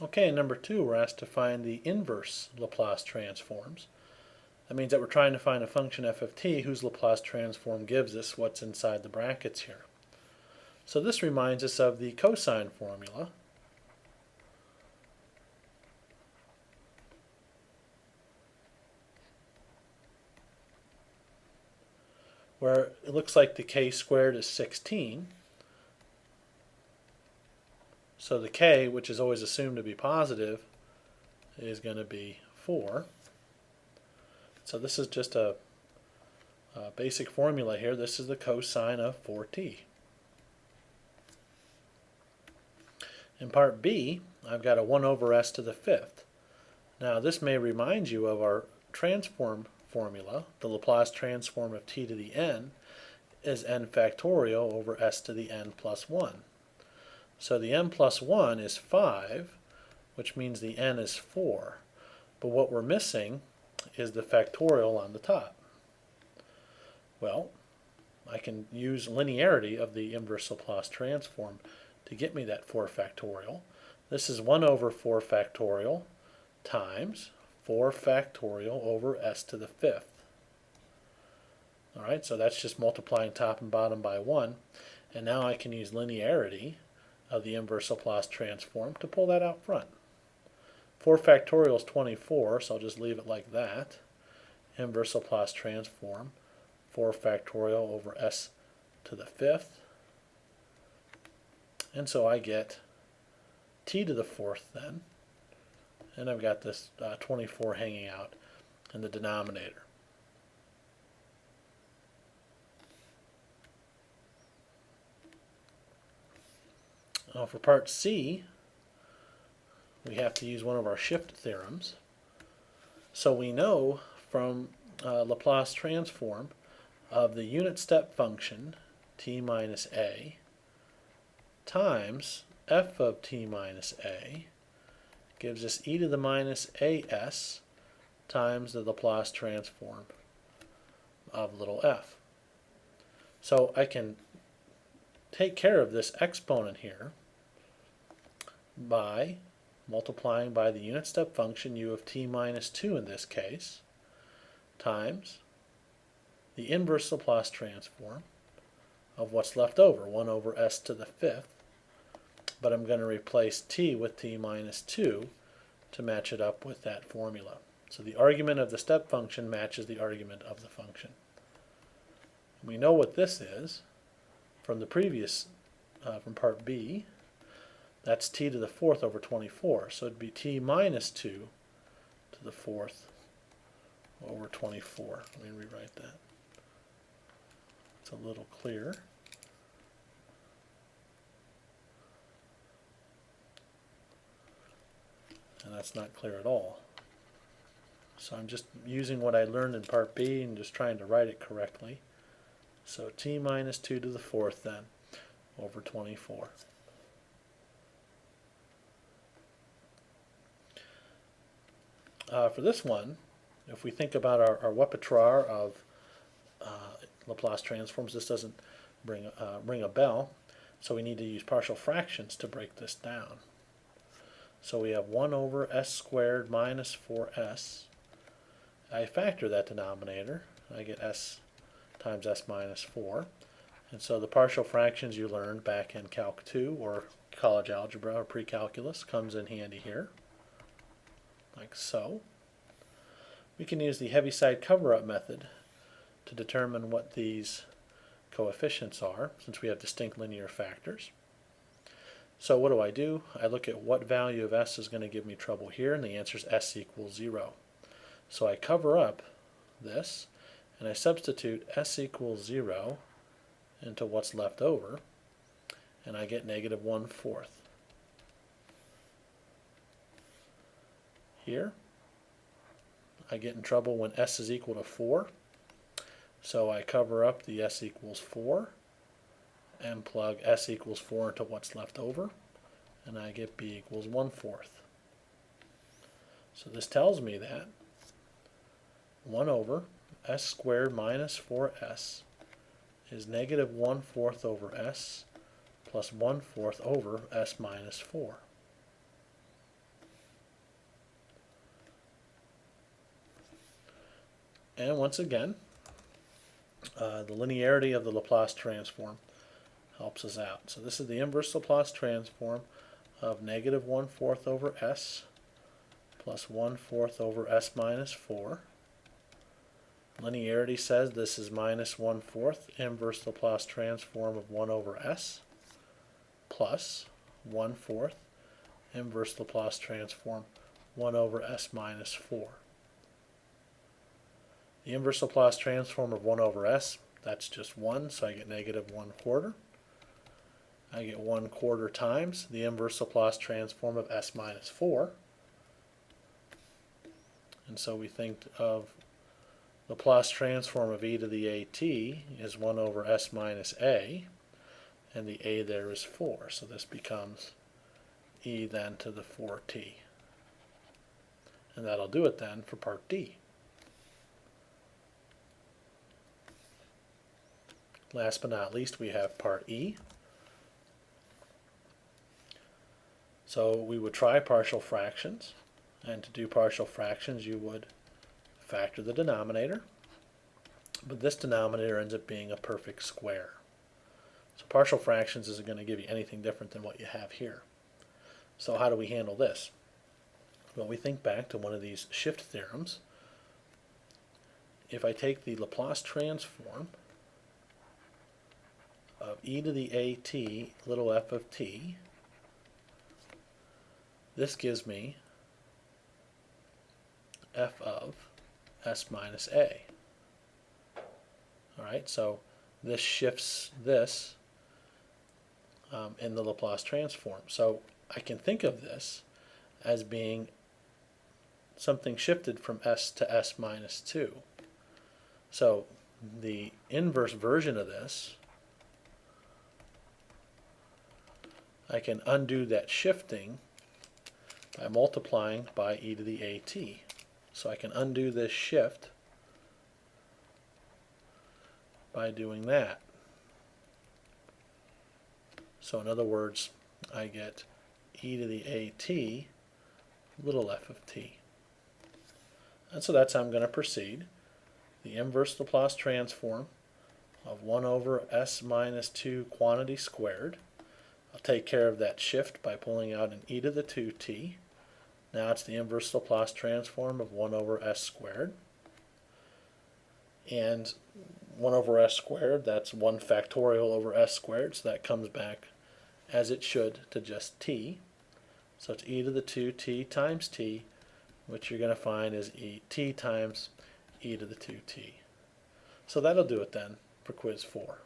Okay, in number 2, we're asked to find the inverse Laplace transforms. That means that we're trying to find a function f of t whose Laplace transform gives us what's inside the brackets here. So this reminds us of the cosine formula. Where it looks like the k squared is 16. So the k, which is always assumed to be positive, is going to be 4. So this is just a basic formula here. This is the cosine of 4t. In part B, I've got a 1 over s to the 5th. Now this may remind you of our transform formula. The Laplace transform of t to the n is n factorial over s to the n plus 1. So the n plus 1 is 5, which means the n is 4. But what we're missing is the factorial on the top. Well, I can use linearity of the inverse Laplace transform to get me that 4 factorial. This is 1 over 4 factorial times 4 factorial over s to the 5th. Alright, so that's just multiplying top and bottom by 1. And now I can use linearity of the inverse Laplace transform to pull that out front. 4 factorial is 24, so I'll just leave it like that. Inverse Laplace transform, 4 factorial over s to the 5th. And so I get t to the 4th then. And I've got this 24 hanging out in the denominator. Now for part C, we have to use one of our shift theorems. So we know from Laplace transform of the unit step function t minus a times f of t minus a gives us e to the minus as times the Laplace transform of little f. So I can take care of this exponent here by multiplying by the unit step function u of t minus 2 in this case times the inverse Laplace transform of what's left over, 1 over s to the 5th. But I'm going to replace t with t minus 2 to match it up with that formula. So the argument of the step function matches the argument of the function. We know what this is from the previous, from part B. That's t to the 4th over 24. So it'd be t minus 2 to the 4th over 24. Let me rewrite that. It's a little clearer. And that's not clear at all. So I'm just using what I learned in part B and just trying to write it correctly. So t minus 2 to the 4th then over 24. For this one, if we think about our repertoire of Laplace transforms, this doesn't ring a bell, so we need to use partial fractions to break this down. So we have 1 over s squared minus 4s. I factor that denominator. I get s times s minus 4. And so the partial fractions you learned back in Calc 2 or college algebra or pre-calculus comes in handy here, like so. We can use the Heaviside cover-up method to determine what these coefficients are, since we have distinct linear factors. So what do? I look at what value of s is going to give me trouble here, and the answer is s equals 0. So I cover up this, and I substitute s equals 0 into what's left over, and I get negative 1/4. Here, I get in trouble when s is equal to 4, so I cover up the s equals 4 and plug s equals 4 into what's left over, and I get b equals 1/4. So this tells me that 1 over s squared minus 4s is negative 1/4 over s plus 1/4 over s minus 4. And once again, the linearity of the Laplace transform helps us out. So this is the inverse Laplace transform of negative 1/4 over s plus 1/4 over s minus 4. Linearity says this is minus 1/4 inverse Laplace transform of 1 over s plus 1/4 inverse Laplace transform 1 over s minus 4. The inverse Laplace transform of 1 over s, that's just 1, so I get negative 1/4. I get 1/4 times the inverse Laplace transform of s minus 4. And so we think of Laplace transform of e to the at is 1 over s minus a, and the a there is 4. So this becomes e then to the 4t. And that'll do it then for part D. Last but not least, we have part E. So we would try partial fractions, and to do partial fractions you would factor the denominator, but this denominator ends up being a perfect square. So partial fractions isn't going to give you anything different than what you have here. So how do we handle this? Well, we think back to one of these shift theorems. If I take the Laplace transform of e to the at little f of t, this gives me f of s minus a. Alright, so this shifts this in the Laplace transform. So I can think of this as being something shifted from s to s minus 2. So the inverse version of this, I can undo that shifting by multiplying by e to the at. So I can undo this shift by doing that. So in other words, I get e to the at little f of t. And so that's how I'm going to proceed. The inverse Laplace transform of 1 over s minus 2 quantity squared. I'll take care of that shift by pulling out an e to the 2t. Now it's the inverse Laplace transform of 1 over s squared. And 1 over s squared, that's 1 factorial over s squared, so that comes back as it should to just t. So it's e to the 2t times t, which you're going to find is t times e to the 2t. So that'll do it then for quiz 4.